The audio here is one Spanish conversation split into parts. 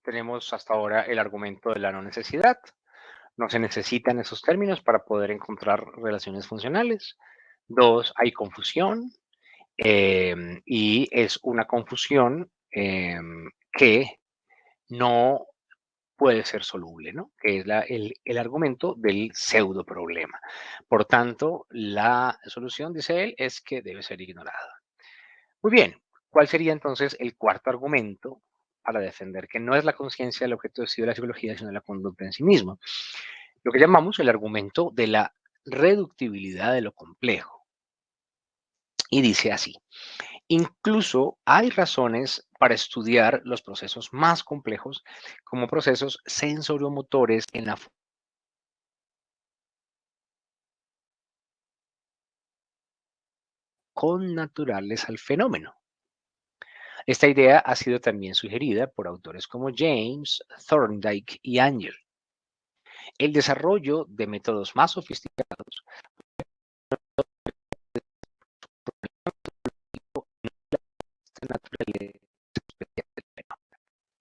Tenemos hasta ahora el argumento de la no necesidad. No se necesitan esos términos para poder encontrar relaciones funcionales. Dos, hay confusión y es una confusión que no puede ser soluble, ¿no? Que es el argumento del pseudo problema. Por tanto, la solución, dice él, es que debe ser ignorada. Muy bien, ¿cuál sería entonces el cuarto argumento para defender que no es la conciencia el objeto de estudio de la psicología, sino la conducta en sí misma? Lo que llamamos el argumento de la reductibilidad de lo complejo. Y dice así, incluso hay razones para estudiar los procesos más complejos como procesos sensoromotores en la connaturales al fenómeno. Esta idea ha sido también sugerida por autores como James, Thorndike y Angel. El desarrollo de métodos más sofisticados naturales.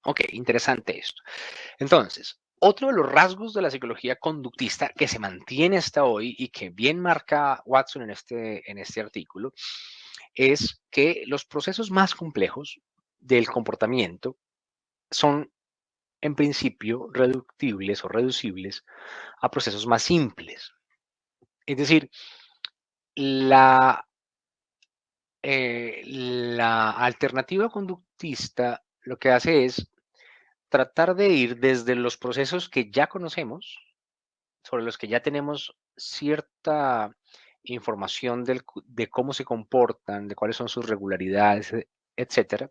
Ok, interesante esto. Entonces, otro de los rasgos de la psicología conductista que se mantiene hasta hoy y que bien marca Watson en este artículo es que los procesos más complejos del comportamiento son en principio reductibles o reducibles a procesos más simples. Es decir, la, la alternativa conductista lo que hace es tratar de ir desde los procesos que ya conocemos, sobre los que ya tenemos cierta información de cómo se comportan, de cuáles son sus regularidades, etcétera,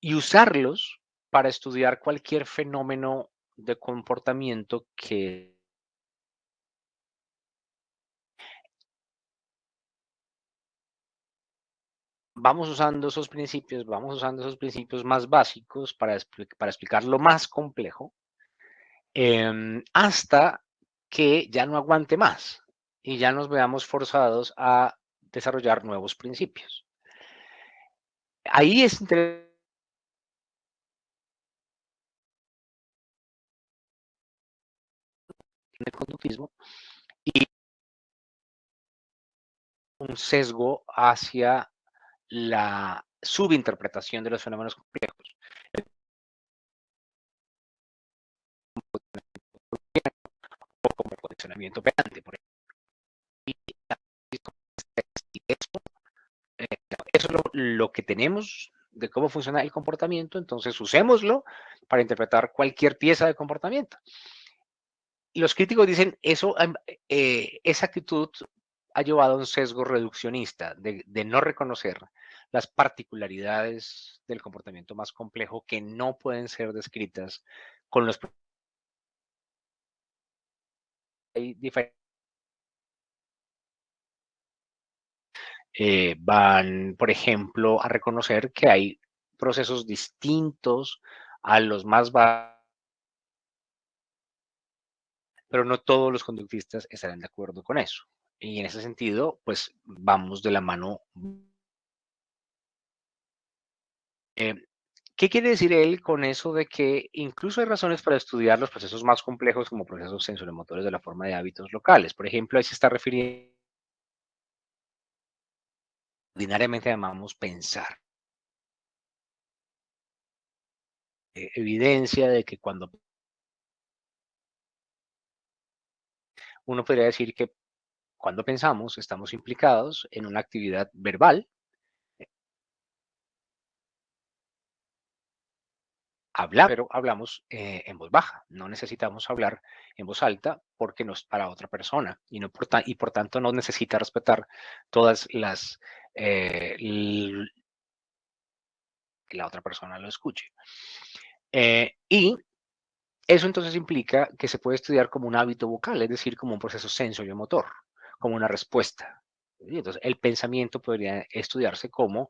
y usarlos para estudiar cualquier fenómeno de comportamiento que vamos usando esos principios más básicos para explicar lo más complejo, hasta que ya no aguante más y ya nos veamos forzados a desarrollar nuevos principios. Ahí es interesante el conductismo y un sesgo hacia la subinterpretación de los fenómenos complejos, como el condicionamiento operante, por ejemplo. Y eso es lo que tenemos de cómo funciona el comportamiento, entonces usémoslo para interpretar cualquier pieza de comportamiento. Y los críticos dicen, esa actitud ha llevado a un sesgo reduccionista de no reconocer las particularidades del comportamiento más complejo que no pueden ser descritas con los diferentes. Van, por ejemplo, a reconocer que hay procesos distintos a los más básicos, pero no todos los conductistas estarán de acuerdo con eso. Y en ese sentido, pues vamos de la mano. Eh, ¿Qué quiere decir él con eso de que incluso hay razones para estudiar los procesos más complejos como procesos sensoromotores de la forma de hábitos locales? Por ejemplo, ahí se está refiriendo, ordinariamente llamamos pensar. Evidencia de que cuando uno podría decir que cuando pensamos estamos implicados en una actividad verbal, hablar, pero hablamos en voz baja. No necesitamos hablar en voz alta porque no es para otra persona y, no y por tanto no necesita respetar todas las que la otra persona lo escuche. Y eso entonces implica que se puede estudiar como un hábito vocal, es decir, como un proceso sensorio-motor, como una respuesta. Y entonces, el pensamiento podría estudiarse como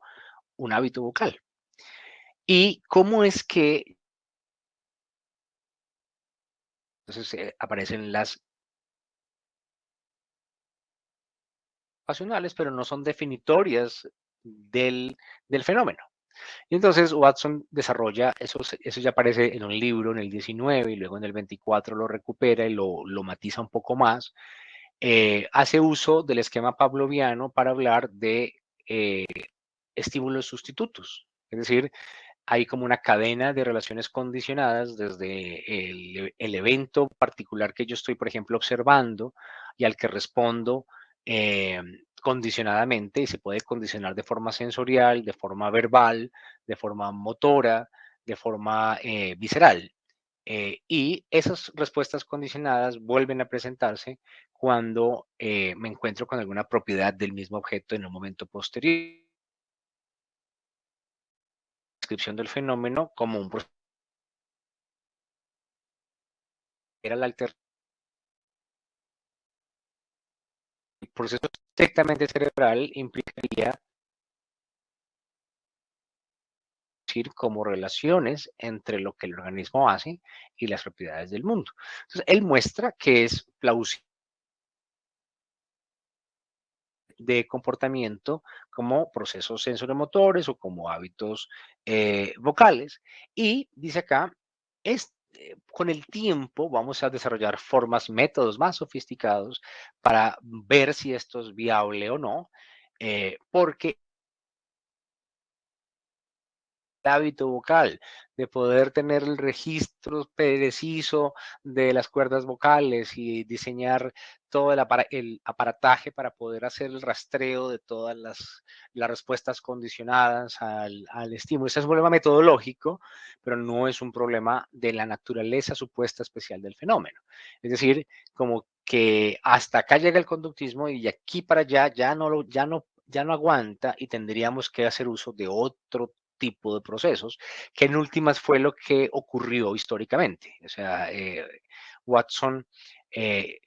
un hábito vocal. ¿Y cómo es que entonces aparecen las ocasionales, pero no son definitorias del fenómeno? Y entonces Watson desarrolla, eso ya aparece en un libro en el 19 y luego en el 24 lo recupera y lo matiza un poco más. Hace uso del esquema pavloviano para hablar de eh, estímulos sustitutos. Es decir, hay como una cadena de relaciones condicionadas desde el evento particular que yo estoy, por ejemplo, observando y al que respondo condicionadamente, y se puede condicionar de forma sensorial, de forma verbal, de forma motora, de forma visceral. Y esas respuestas condicionadas vuelven a presentarse cuando me encuentro con alguna propiedad del mismo objeto en un momento posterior. Descripción del fenómeno como un proceso era la el proceso estrictamente cerebral implicaría decir como relaciones entre lo que el organismo hace y las propiedades del mundo. Entonces, él muestra que es plausible de comportamiento como procesos sensoromotores o como hábitos vocales. Y dice acá, con el tiempo vamos a desarrollar formas, métodos más sofisticados para ver si esto es viable o no, porque hábito vocal, de poder tener el registro preciso de las cuerdas vocales y diseñar todo el aparataje para poder hacer el rastreo de todas las respuestas condicionadas al estímulo. Ese es un problema metodológico, pero no es un problema de la naturaleza supuesta especial del fenómeno. Es decir, como que hasta acá llega el conductismo y de aquí para allá ya no aguanta y tendríamos que hacer uso de otro tipo de procesos, que en últimas fue lo que ocurrió históricamente. O sea, Watson eh,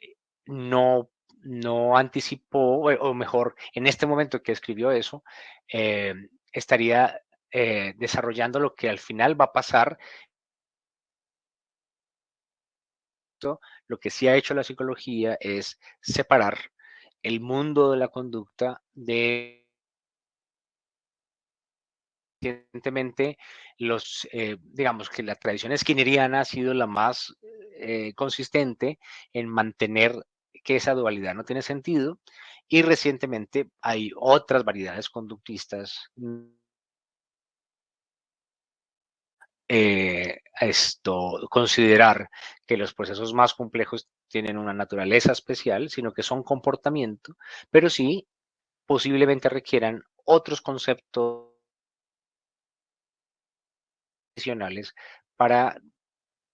no, no anticipó, o mejor, en este momento que escribió eso, estaría desarrollando lo que al final va a pasar. Lo que sí ha hecho la psicología es separar el mundo de la conducta de recientemente digamos que la tradición skinneriana ha sido la más consistente en mantener que esa dualidad no tiene sentido y recientemente hay otras variedades conductistas. Considerar que los procesos más complejos tienen una naturaleza especial, sino que son comportamiento, pero sí posiblemente requieran otros conceptos adicionales para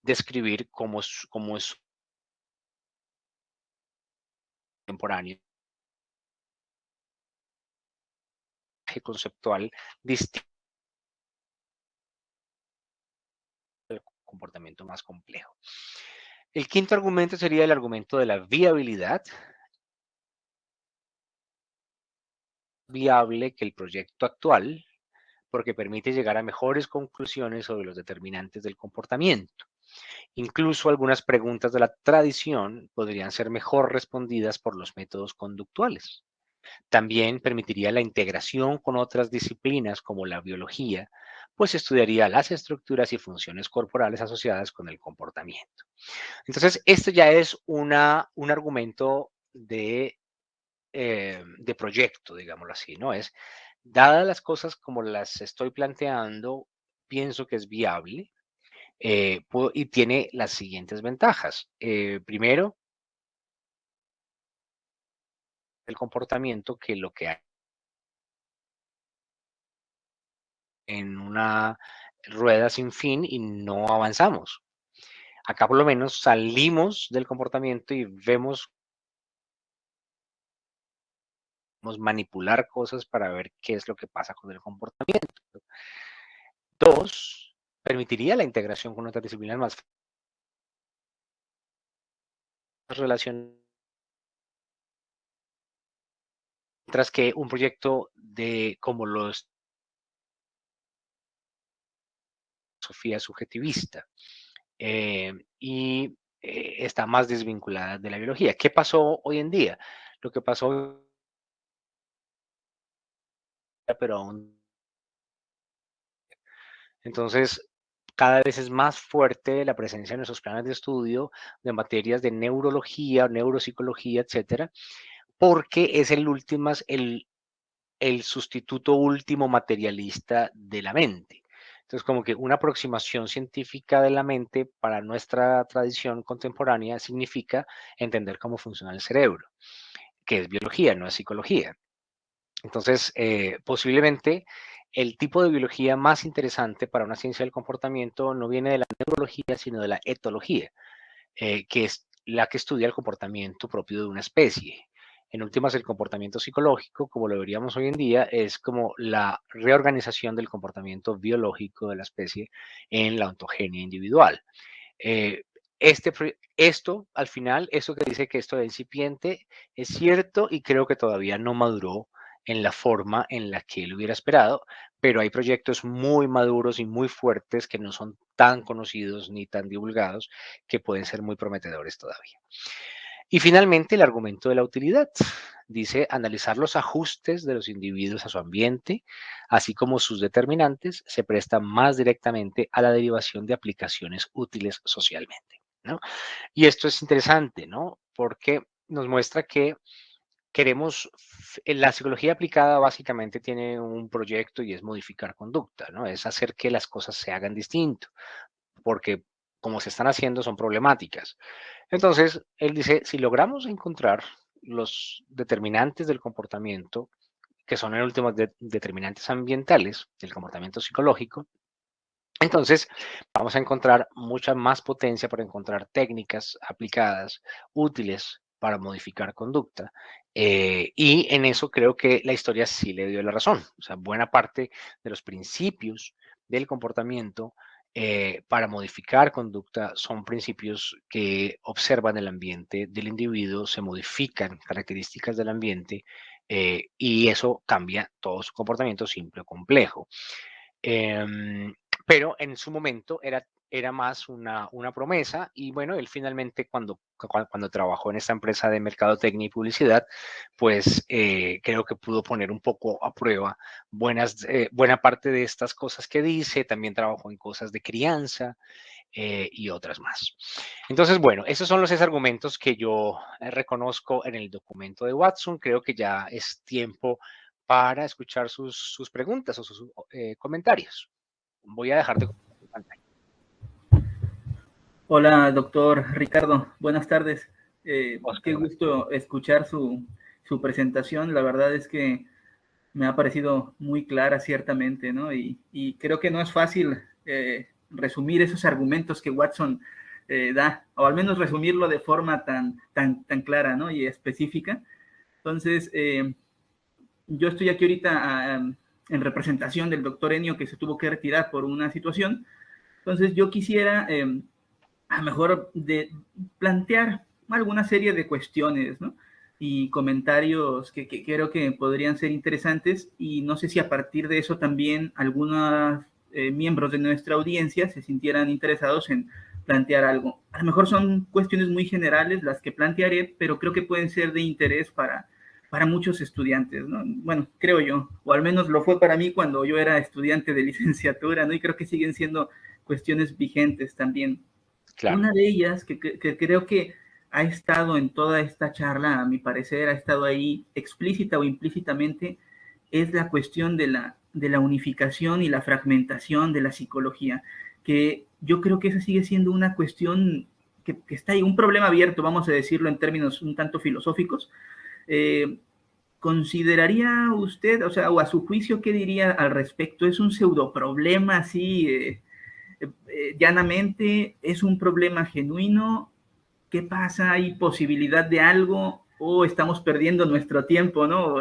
describir cómo es contemporáneo, conceptual distinto al comportamiento más complejo. El quinto argumento sería el argumento de la viabilidad. Viable que el proyecto actual porque permite llegar a mejores conclusiones sobre los determinantes del comportamiento. Incluso algunas preguntas de la tradición podrían ser mejor respondidas por los métodos conductuales. También permitiría la integración con otras disciplinas como la biología, pues estudiaría las estructuras y funciones corporales asociadas con el comportamiento. Entonces, esto ya es un argumento de proyecto, digámoslo así, ¿no? Dadas las cosas como las estoy planteando, pienso que es viable y tiene las siguientes ventajas. Primero, el comportamiento que lo que hay en una rueda sin fin y no avanzamos. Acá por lo menos salimos del comportamiento y vemos manipular cosas para ver qué es lo que pasa con el comportamiento. Dos, permitiría la integración con otras disciplinas más relacionadas, mientras que un proyecto de como los Sofía subjetivista y está más desvinculada de la biología. ¿Qué pasó hoy en día? Lo que pasó, pero aún Entonces, cada vez es más fuerte la presencia en nuestros planes de estudio de materias de neurología, neuropsicología, etcétera, porque es el sustituto último materialista de la mente. Entonces, como que una aproximación científica de la mente para nuestra tradición contemporánea significa entender cómo funciona el cerebro, que es biología, no es psicología. Entonces, posiblemente el tipo de biología más interesante para una ciencia del comportamiento no viene de la neurología, sino de la etología, que es la que estudia el comportamiento propio de una especie. En últimas, el comportamiento psicológico, como lo veríamos hoy en día, es como la reorganización del comportamiento biológico de la especie en la ontogenia individual. Eh, esto, al final, eso que dice que esto es incipiente, es cierto y creo que todavía no maduró en la forma en la que él hubiera esperado, pero hay proyectos muy maduros y muy fuertes que no son tan conocidos ni tan divulgados que pueden ser muy prometedores todavía. Y finalmente, el argumento de la utilidad. Dice analizar los ajustes de los individuos a su ambiente, así como sus determinantes, se presta más directamente a la derivación de aplicaciones útiles socialmente, ¿no? Y esto es interesante, ¿no? Porque nos muestra que la psicología aplicada básicamente tiene un proyecto y es modificar conducta, ¿no? Es hacer que las cosas se hagan distinto, porque como se están haciendo son problemáticas. Entonces, él dice, si logramos encontrar los determinantes del comportamiento, que son en último determinantes ambientales del comportamiento psicológico, entonces vamos a encontrar mucha más potencia para encontrar técnicas aplicadas útiles para modificar conducta. Y en eso creo que la historia sí le dio la razón. O sea, buena parte de los principios del comportamiento para modificar conducta son principios que observan el ambiente del individuo, se modifican características del ambiente y eso cambia todo su comportamiento simple o complejo. Em, pero en su momento era más una promesa y bueno, él finalmente cuando trabajó en esta empresa de mercadotecnia y publicidad, pues creo que pudo poner un poco a prueba buena parte de estas cosas que dice, también trabajó en cosas de crianza y otras más. Entonces, bueno, esos son los 6 argumentos que yo reconozco en el documento de Watson. Creo que ya es tiempo para escuchar sus preguntas o sus comentarios. Voy a dejar de compartir pantalla. Hola, doctor Ricardo. Buenas tardes. Qué Oscar, bueno. gusto escuchar su presentación. La verdad es que me ha parecido muy clara, ciertamente, ¿no? Y creo que no es fácil resumir esos argumentos que Watson da, o al menos resumirlo de forma tan clara, ¿no? Y específica. Entonces, yo estoy aquí ahorita en representación del doctor Enio, que se tuvo que retirar por una situación. Entonces, yo quisiera a lo mejor plantear alguna serie de cuestiones, ¿no? Y comentarios que creo que podrían ser interesantes y no sé si a partir de eso también algunos miembros de nuestra audiencia se sintieran interesados en plantear algo. A lo mejor son cuestiones muy generales las que plantearé, pero creo que pueden ser de interés para muchos estudiantes, ¿no? Bueno, creo yo, o al menos lo fue para mí cuando yo era estudiante de licenciatura, ¿no? Y creo que siguen siendo cuestiones vigentes también. Claro, Una de ellas, que creo que ha estado en toda esta charla, a mi parecer, ha estado ahí explícita o implícitamente, es la cuestión de la unificación y la fragmentación de la psicología, que yo creo que esa sigue siendo una cuestión que está ahí, un problema abierto, vamos a decirlo en términos un tanto filosóficos. Eh, ¿Consideraría usted, o sea, o a su juicio, qué diría al respecto? ¿Es un pseudo problema así? Llanamente, ¿es un problema genuino? ¿Qué pasa? ¿Hay posibilidad de algo? ¿O estamos perdiendo nuestro tiempo, ¿no?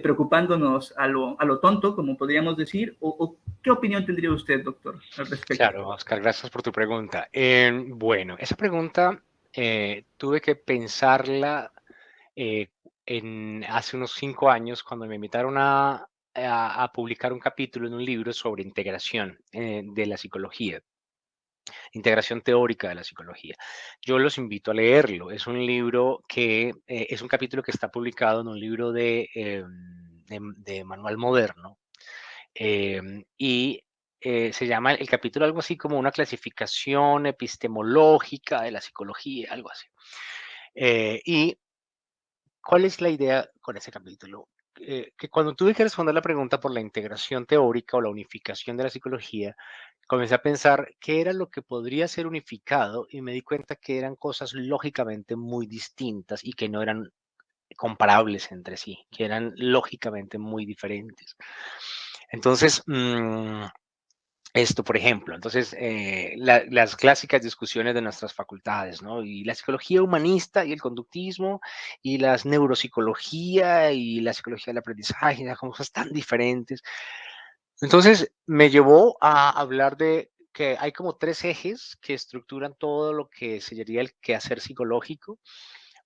Preocupándonos a lo tonto, como podríamos decir. ¿O qué opinión tendría usted, doctor, al respecto? claro, Oscar, gracias por tu pregunta. Bueno, esa pregunta tuve que pensarla eh, hace unos 5 años cuando me invitaron a publicar un capítulo en un libro sobre integración de la psicología, integración teórica de la psicología. Yo los invito a leerlo. Es un libro que es un capítulo que está publicado en un libro de manual moderno. Y se llama el capítulo algo así como una clasificación epistemológica de la psicología, algo así. Y ¿cuál es la idea con ese capítulo? Que cuando tuve que responder la pregunta por la integración teórica o la unificación de la psicología, comencé a pensar qué era lo que podría ser unificado y me di cuenta que eran cosas lógicamente muy distintas y que no eran comparables entre sí, que eran lógicamente muy diferentes. Entonces, esto, por ejemplo, entonces, las clásicas discusiones de nuestras facultades, ¿no? Y la psicología humanista y el conductismo y la neuropsicología y la psicología del aprendizaje, las cosas tan diferentes. Entonces, me llevó a hablar de que hay como tres ejes que estructuran todo lo que sería el quehacer psicológico.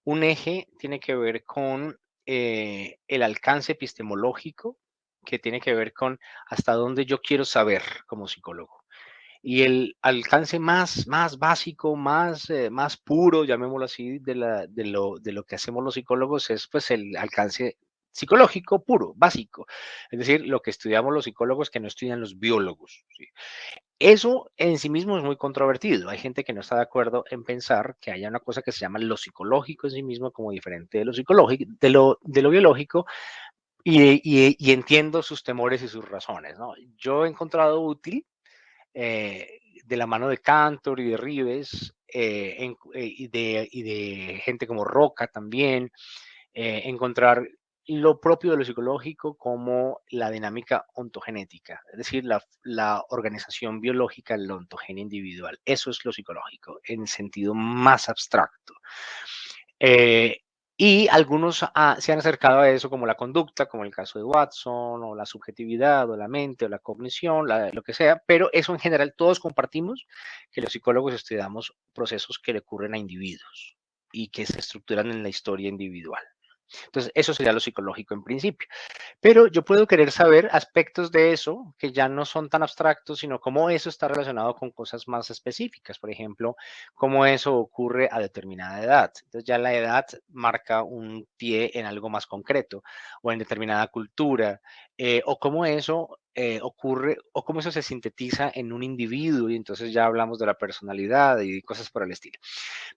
Un eje tiene que ver con el alcance epistemológico, que tiene que ver con hasta dónde yo quiero saber como psicólogo. Y el alcance más básico, más puro, llamémoslo así, de lo que hacemos los psicólogos es pues el alcance psicológico puro, básico. Es decir, lo que estudiamos los psicólogos que no estudian los biólogos. ¿Sí? Eso en sí mismo es muy controvertido. Hay gente que no está de acuerdo en pensar que haya una cosa que se llama lo psicológico en sí mismo como diferente de lo psicológico, de lo biológico, y entiendo sus temores y sus razones, ¿no? Yo he encontrado útil de la mano de Cantor y de Rives y de gente como Roca también, encontrar lo propio de lo psicológico como la dinámica ontogenética, es decir, la organización biológica, la ontogenia individual. Eso es lo psicológico en sentido más abstracto. Eh, y algunos se han acercado a eso como la conducta, como el caso de Watson, o la subjetividad, o la mente, o la cognición, lo que sea, pero eso en general todos compartimos que los psicólogos estudiamos procesos que le ocurren a individuos y que se estructuran en la historia individual. Entonces, eso sería lo psicológico en principio. Pero yo puedo querer saber aspectos de eso que ya no son tan abstractos, sino cómo eso está relacionado con cosas más específicas. Por ejemplo, cómo eso ocurre a determinada edad. Entonces ya la edad marca un pie en algo más concreto o en determinada cultura, o cómo eso ocurre o cómo eso se sintetiza en un individuo y entonces ya hablamos de la personalidad y cosas por el estilo.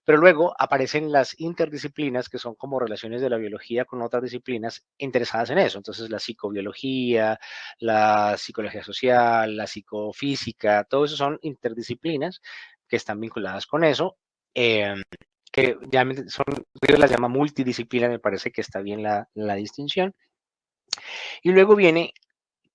Pero luego aparecen las interdisciplinas, que son como relaciones de la biología con otras disciplinas interesadas en eso. Entonces, la psicobiología, la psicología social, la psicofísica, todo eso son interdisciplinas que están vinculadas con eso. Eh, que ya son, yo las llama multidisciplina, me parece que está bien la distinción. Y luego viene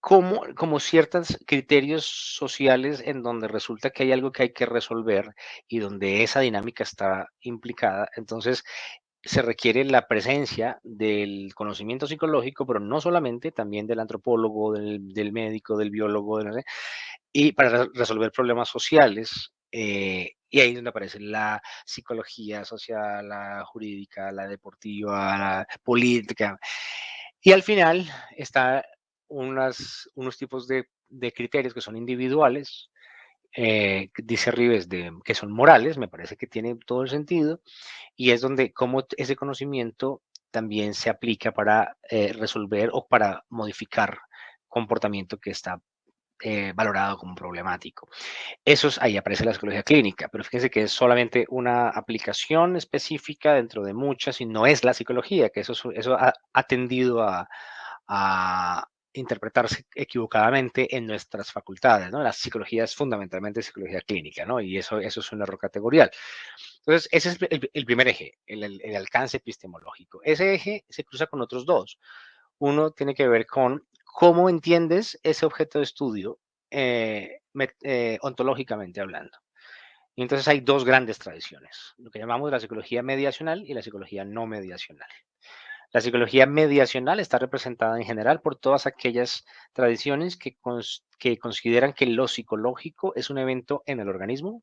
como ciertos criterios sociales en donde resulta que hay algo que hay que resolver y donde esa dinámica está implicada. Entonces, se requiere la presencia del conocimiento psicológico, pero no solamente, también del antropólogo, del médico, del biólogo, y para resolver problemas sociales. Y ahí es donde aparece la psicología social, la jurídica, la deportiva, la política. Y al final está unos tipos de criterios que son individuales, dice Rives, que son morales, me parece que tiene todo el sentido, y es donde cómo ese conocimiento también se aplica para resolver o para modificar comportamiento que está valorado como problemático. Ahí aparece la psicología clínica, pero fíjense que es solamente una aplicación específica dentro de muchas y no es la psicología, que eso ha tendido a interpretarse equivocadamente en nuestras facultades, ¿no? La psicología es fundamentalmente psicología clínica, ¿no? Y eso es un error categorial. Entonces, ese es el primer eje, el alcance epistemológico. Ese eje se cruza con otros dos. Uno tiene que ver con cómo entiendes ese objeto de estudio ontológicamente hablando. Y entonces hay dos grandes tradiciones, lo que llamamos la psicología mediacional y la psicología no mediacional. La psicología mediacional está representada en general por todas aquellas tradiciones que consideran que lo psicológico es un evento en el organismo,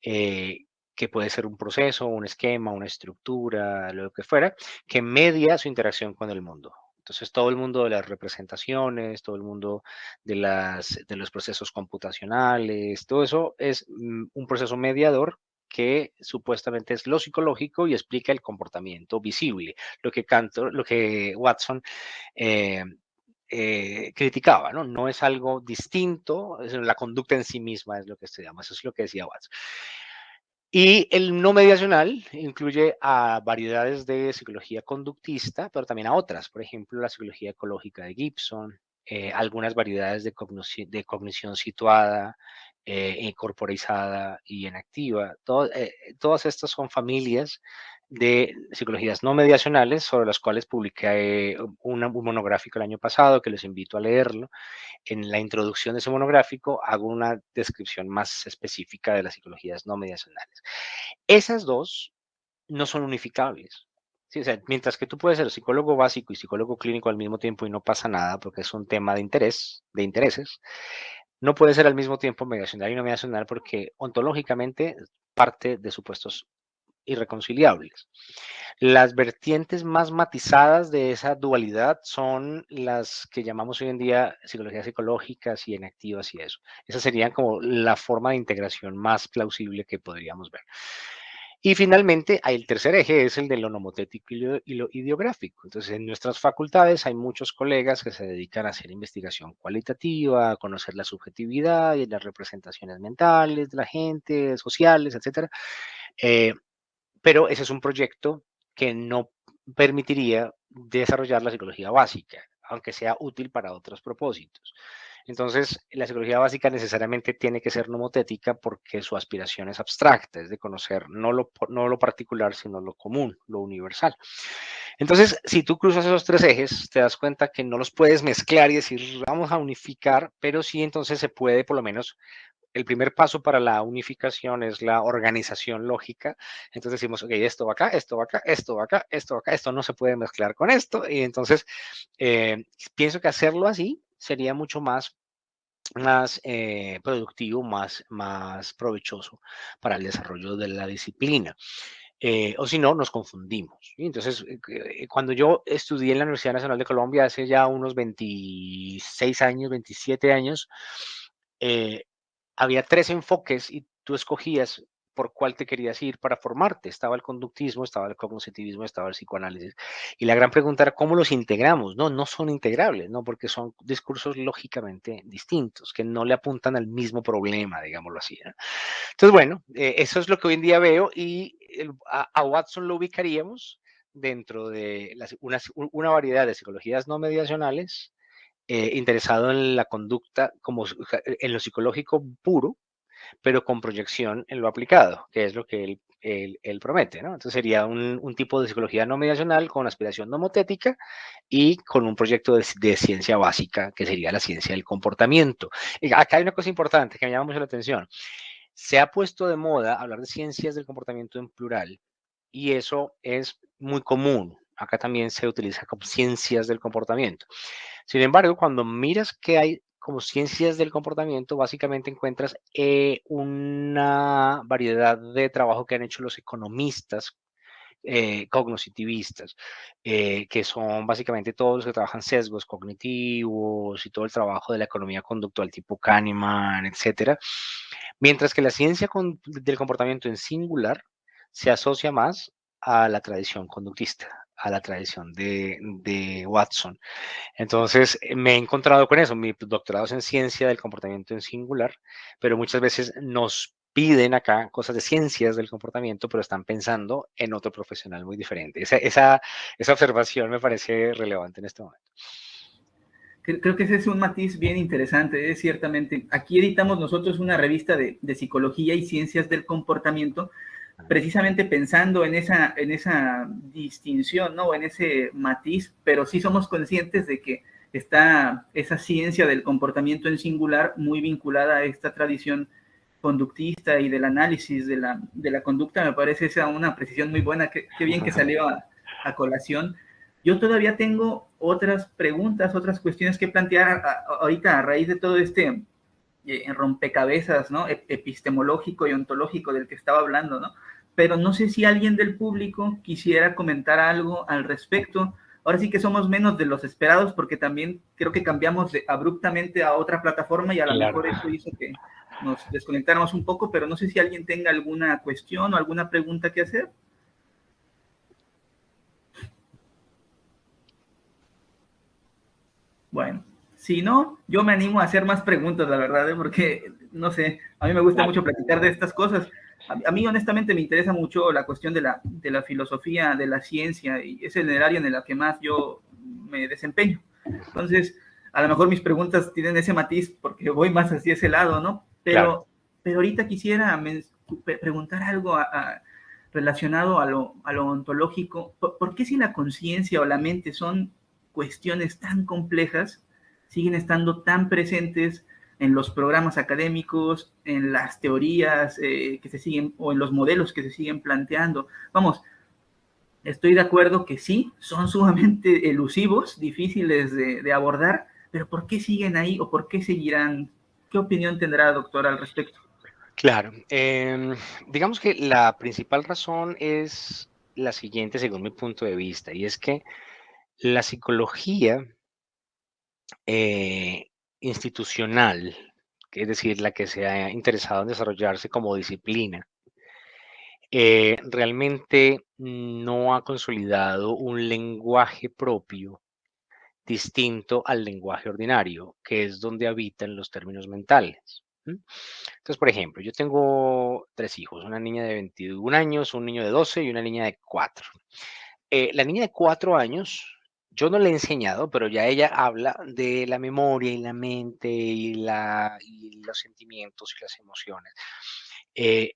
eh, que puede ser un proceso, un esquema, una estructura, lo que fuera, que media su interacción con el mundo. Entonces, todo el mundo de las representaciones, todo el mundo de los procesos computacionales, todo eso es un proceso mediador que supuestamente es lo psicológico y explica el comportamiento visible, lo que Watson eh, criticaba, ¿no? No es algo distinto, la conducta en sí misma es lo que estudiamos, eso es lo que decía Watson. Y el no mediacional incluye a variedades de psicología conductista, pero también a otras, por ejemplo, la psicología ecológica de Gibson, algunas variedades de cognición situada, corporizada y enactiva. Todas estas son familias de psicologías no mediacionales sobre las cuales publiqué un monográfico el año pasado que les invito a leerlo. En la introducción de ese monográfico hago una descripción más específica de las psicologías no mediacionales. Esas dos no son unificables. Sí, o sea, mientras que tú puedes ser psicólogo básico y psicólogo clínico al mismo tiempo y no pasa nada porque es un tema de interés, de intereses, no puede ser al mismo tiempo mediacional y no mediacional porque ontológicamente parte de supuestos irreconciliables. Las vertientes más matizadas de esa dualidad son las que llamamos hoy en día psicologías psicológicas y enactivas y eso. Esa sería como la forma de integración más plausible que podríamos ver. Y finalmente, hay el tercer eje, es el de lo nomotético y lo ideográfico. Entonces, en nuestras facultades hay muchos colegas que se dedican a hacer investigación cualitativa, a conocer la subjetividad y las representaciones mentales de la gente, sociales, etcétera. Eh, pero ese es un proyecto que no permitiría desarrollar la psicología básica, aunque sea útil para otros propósitos. Entonces, la psicología básica necesariamente tiene que ser nomotética porque su aspiración es abstracta, es de conocer no lo particular, sino lo común, lo universal. Entonces, si tú cruzas esos tres ejes, te das cuenta que no los puedes mezclar y decir, vamos a unificar, pero sí entonces se puede por lo menos el primer paso para la unificación es la organización lógica. Entonces decimos, ok, esto va acá, esto va acá, esto va acá, esto va acá, esto no se puede mezclar con esto. Y entonces pienso que hacerlo así sería mucho más productivo, más provechoso para el desarrollo de la disciplina. O si no, nos confundimos. ¿Sí? Entonces, cuando yo estudié en la Universidad Nacional de Colombia hace ya unos 26 años, 27 años, eh, había tres enfoques y tú escogías por cuál te querías ir para formarte. Estaba el conductismo, estaba el cognitivismo, estaba el psicoanálisis. Y la gran pregunta era cómo los integramos. No, no son integrables, ¿no? Porque son discursos lógicamente distintos, que no le apuntan al mismo problema, digámoslo así. ¿No? Entonces, bueno, eso es lo que hoy en día veo y a Watson lo ubicaríamos dentro de una variedad de psicologías no mediacionales, interesado en la conducta como en lo psicológico puro, pero con proyección en lo aplicado, que es lo que él promete, ¿no? Entonces sería un tipo de psicología no mediacional con aspiración nomotética y con un proyecto de ciencia básica, que sería la ciencia del comportamiento. Y acá hay una cosa importante que me llama mucho la atención. Se ha puesto de moda hablar de ciencias del comportamiento en plural y eso es muy común. Acá también se utiliza como ciencias del comportamiento. Sin embargo, cuando miras que hay como ciencias del comportamiento, básicamente encuentras una variedad de trabajo que han hecho los economistas cognitivistas, que son básicamente todos los que trabajan sesgos cognitivos y todo el trabajo de la economía conductual tipo Kahneman, etcétera. Mientras que la ciencia del comportamiento en singular se asocia más a la tradición conductista, a la tradición de Watson. Entonces, me he encontrado con eso. Mi doctorado es en ciencia del comportamiento en singular, pero muchas veces nos piden acá cosas de ciencias del comportamiento, pero están pensando en otro profesional muy diferente. Esa observación me parece relevante en este momento. Creo que ese es un matiz bien interesante, ciertamente. Aquí editamos nosotros una revista de psicología y ciencias del comportamiento, precisamente pensando en esa distinción, ¿no? En ese matiz, pero sí somos conscientes de que está esa ciencia del comportamiento en singular muy vinculada a esta tradición conductista y del análisis de la conducta. Me parece esa una precisión muy buena, qué bien que salió a colación. Yo todavía tengo otras preguntas, otras cuestiones que plantear ahorita a raíz de todo este rompecabezas, ¿no? Epistemológico y ontológico del que estaba hablando, ¿no? Pero no sé si alguien del público quisiera comentar algo al respecto. Ahora sí que somos menos de los esperados porque también creo que cambiamos abruptamente a otra plataforma y a lo Claro. mejor eso hizo que nos desconectáramos un poco, pero no sé si alguien tenga alguna cuestión o alguna pregunta que hacer. Bueno, si no, yo me animo a hacer más preguntas, la verdad, ¿eh? Porque, no sé, a mí me gusta Dale. mucho platicar de estas cosas. A mí, honestamente, me interesa mucho la cuestión de la filosofía, de la ciencia, y es el área en la que más yo me desempeño. Entonces, a lo mejor mis preguntas tienen ese matiz porque voy más hacia ese lado, ¿no? Claro. Pero ahorita quisiera preguntar algo relacionado a lo ontológico. ¿Por qué si la conciencia o la mente son cuestiones tan complejas siguen estando tan presentes en los programas académicos, en las teorías que se siguen o en los modelos que se siguen planteando? Vamos, estoy de acuerdo que sí, son sumamente elusivos, difíciles de abordar, pero ¿por qué siguen ahí o por qué seguirán? ¿Qué opinión tendrá, doctor, al respecto? Claro. Digamos que la principal razón es la siguiente, según mi punto de vista, y es que la psicología institucional, que es decir, la que se ha interesado en desarrollarse como disciplina, realmente no ha consolidado un lenguaje propio distinto al lenguaje ordinario, que es donde habitan los términos mentales. ¿M? Entonces, por ejemplo, yo tengo 3 hijos, una niña de 21 años, un niño de 12 y una niña de 4. La niña de 4 años, yo no le he enseñado, pero ya ella habla de la memoria y la mente y los sentimientos y las emociones. Eh,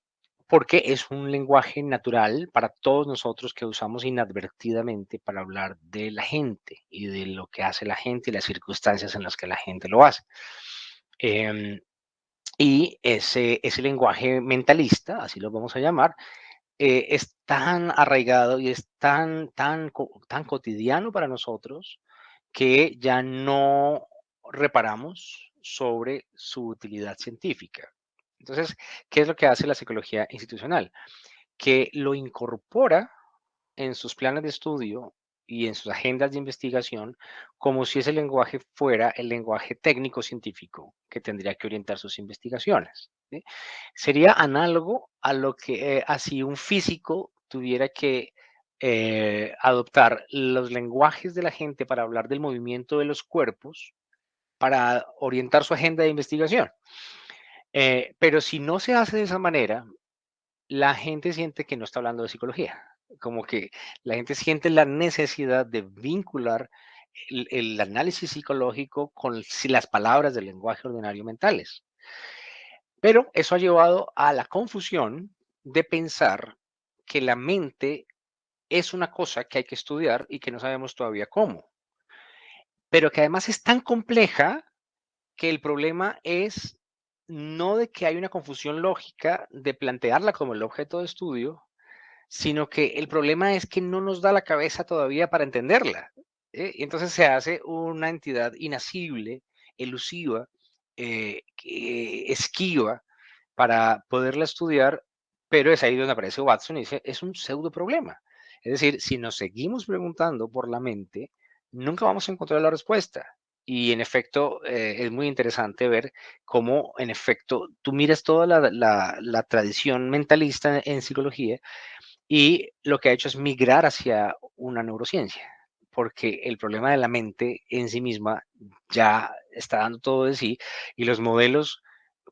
Porque es un lenguaje natural para todos nosotros que usamos inadvertidamente para hablar de la gente y de lo que hace la gente y las circunstancias en las que la gente lo hace. Em, y ese lenguaje mentalista, así lo vamos a llamar, es tan arraigado y es tan cotidiano para nosotros que ya no reparamos sobre su utilidad científica. Entonces, ¿qué es lo que hace la psicología institucional? Que lo incorpora en sus planes de estudio y en sus agendas de investigación como si ese lenguaje fuera el lenguaje técnico científico que tendría que orientar sus investigaciones. ¿Sí? Sería análogo a lo que así un físico tuviera que adoptar los lenguajes de la gente para hablar del movimiento de los cuerpos para orientar su agenda de investigación. Pero si no se hace de esa manera, la gente siente que no está hablando de psicología, como que la gente siente la necesidad de vincular el análisis psicológico con las palabras del lenguaje ordinario mentales. Pero eso ha llevado a la confusión de pensar que la mente es una cosa que hay que estudiar y que no sabemos todavía cómo, pero que además es tan compleja que el problema es no de que hay una confusión lógica de plantearla como el objeto de estudio, sino que el problema es que no nos da la cabeza todavía para entenderla. Y entonces se hace una entidad inasible, elusiva, esquiva para poderla estudiar, pero es ahí donde aparece Watson y dice, es un pseudo problema. Es decir, si nos seguimos preguntando por la mente, nunca vamos a encontrar la respuesta. Y en efecto, es muy interesante ver cómo, en efecto, tú miras toda la tradición mentalista en psicología y lo que ha hecho es migrar hacia una neurociencia, porque el problema de la mente en sí misma ya está dando todo de sí y los modelos,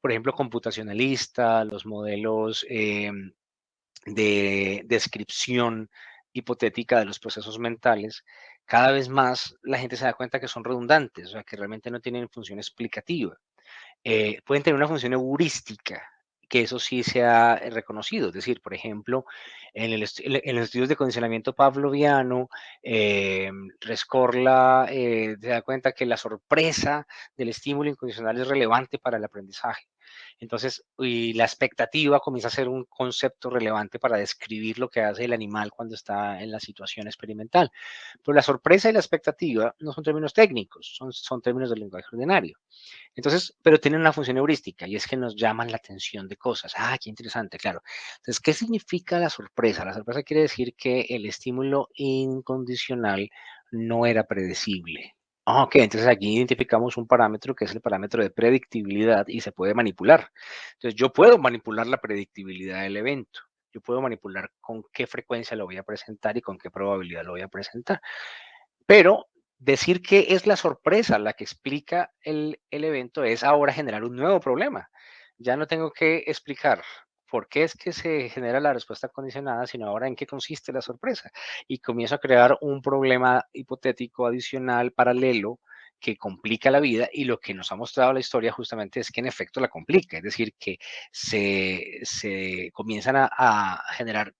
por ejemplo, computacionalistas, los modelos de descripción hipotética de los procesos mentales, cada vez más la gente se da cuenta que son redundantes, o sea, que realmente no tienen función explicativa. Pueden tener una función heurística, que eso sí se ha reconocido. Es decir, por ejemplo, en los estudios de condicionamiento pavloviano, Rescorla se da cuenta que la sorpresa del estímulo incondicional es relevante para el aprendizaje. Entonces, y la expectativa comienza a ser un concepto relevante para describir lo que hace el animal cuando está en la situación experimental. Pero la sorpresa y la expectativa no son términos técnicos, son términos del lenguaje ordinario. Entonces, pero tienen una función heurística y es que nos llaman la atención de cosas. Ah, qué interesante, claro. Entonces, ¿qué significa la sorpresa? La sorpresa quiere decir que el estímulo incondicional no era predecible. Ah, ok, entonces aquí identificamos un parámetro que es el parámetro de predictibilidad y se puede manipular. Entonces, yo puedo manipular la predictibilidad del evento. Yo puedo manipular con qué frecuencia lo voy a presentar y con qué probabilidad lo voy a presentar. Pero decir que es la sorpresa la que explica el evento es ahora generar un nuevo problema. Ya no tengo que explicar por qué es que se genera la respuesta condicionada, sino ahora en qué consiste la sorpresa. Y comienzo a crear un problema hipotético adicional, paralelo, que complica la vida, y lo que nos ha mostrado la historia justamente es que en efecto la complica, es decir, que se comienzan a generar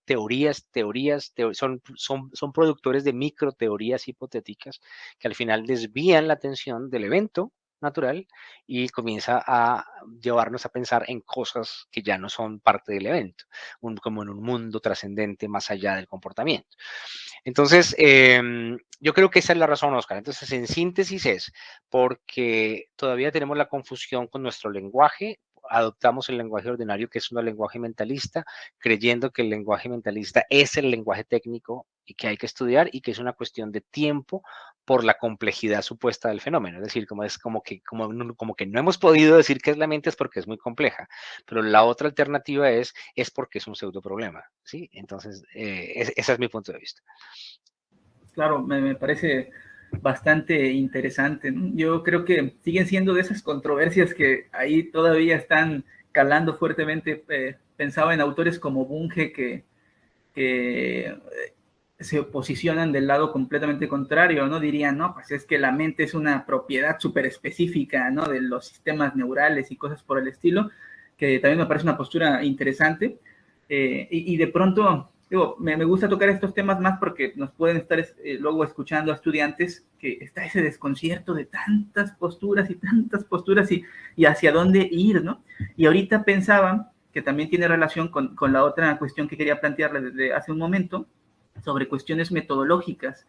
son productores de micro teorías hipotéticas que al final desvían la atención del evento natural y comienza a llevarnos a pensar en cosas que ya no son parte del evento, como en un mundo trascendente más allá del comportamiento. Entonces, yo creo que esa es la razón, Oscar. Entonces, en síntesis es porque todavía tenemos la confusión con nuestro lenguaje, adoptamos el lenguaje ordinario, que es un lenguaje mentalista, creyendo que el lenguaje mentalista es el lenguaje técnico y que hay que estudiar y que es una cuestión de tiempo por la complejidad supuesta del fenómeno. Es decir, como que no hemos podido decir que es la mente es porque es muy compleja, pero la otra alternativa es porque es un pseudo problema, ¿sí? Entonces, ese es mi punto de vista. Claro, me parece bastante interesante, ¿no? Yo creo que siguen siendo de esas controversias que ahí todavía están calando fuertemente. Pensaba en autores como Bunge que se posicionan del lado completamente contrario, ¿no? Dirían, no, pues es que la mente es una propiedad súper específica, ¿no? De los sistemas neurales y cosas por el estilo, que también me parece una postura interesante. Y de pronto, digo, me gusta tocar estos temas más porque nos pueden estar luego escuchando a estudiantes que está ese desconcierto de tantas posturas y hacia dónde ir, ¿no? Y ahorita pensaba que también tiene relación con la otra cuestión que quería plantearle desde hace un momento, sobre cuestiones metodológicas.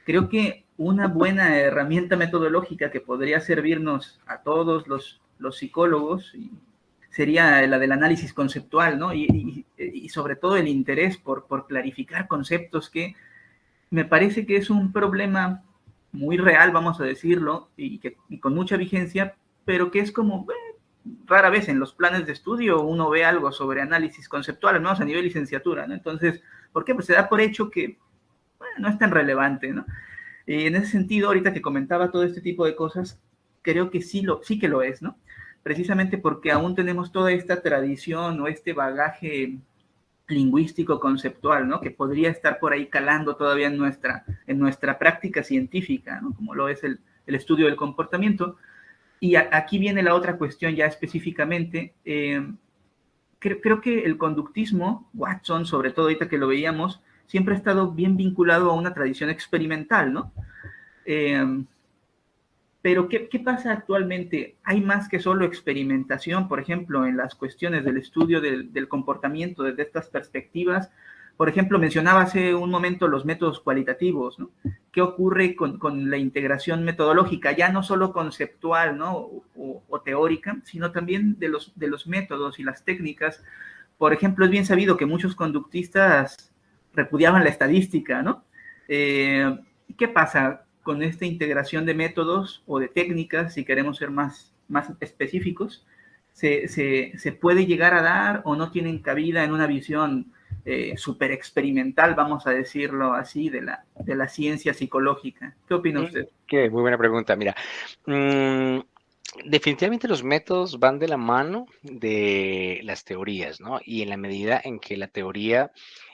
Creo que una buena herramienta metodológica que podría servirnos a todos los psicólogos sería la del análisis conceptual, ¿no? Y sobre todo el interés por clarificar conceptos que me parece que es un problema muy real, vamos a decirlo, y con mucha vigencia, pero que es como rara vez en los planes de estudio uno ve algo sobre análisis conceptual, ¿no? A nivel licenciatura, ¿no? Entonces, ¿por qué? Pues se da por hecho que bueno, no es tan relevante, ¿no? Y en ese sentido, ahorita que comentaba todo este tipo de cosas, creo que sí que lo es, ¿no? Precisamente porque aún tenemos toda esta tradición o este bagaje lingüístico conceptual, ¿no? Que podría estar por ahí calando todavía en nuestra práctica científica, ¿no? Como lo es el estudio del comportamiento. Y aquí viene la otra cuestión ya específicamente. Creo que el conductismo, Watson, sobre todo ahorita que lo veíamos, siempre ha estado bien vinculado a una tradición experimental, ¿no? Eh, pero ¿qué pasa actualmente? Hay más que solo experimentación, por ejemplo, en las cuestiones del estudio del comportamiento desde estas perspectivas. Por ejemplo, mencionaba hace un momento los métodos cualitativos, ¿no? ¿Qué ocurre con la integración metodológica? Ya no solo conceptual, ¿no? O teórica, sino también de los métodos y las técnicas. Por ejemplo, es bien sabido que muchos conductistas repudiaban la estadística, ¿no? ¿Qué pasa con esta integración de métodos o de técnicas, si queremos ser más específicos? ¿Se puede llegar a dar o no tienen cabida en una visión súper experimental, vamos a decirlo así, de la ciencia psicológica? ¿Qué opina usted? Qué muy buena pregunta. Mira, definitivamente los métodos van de la mano de las teorías, ¿no? Y en la medida en que la teoría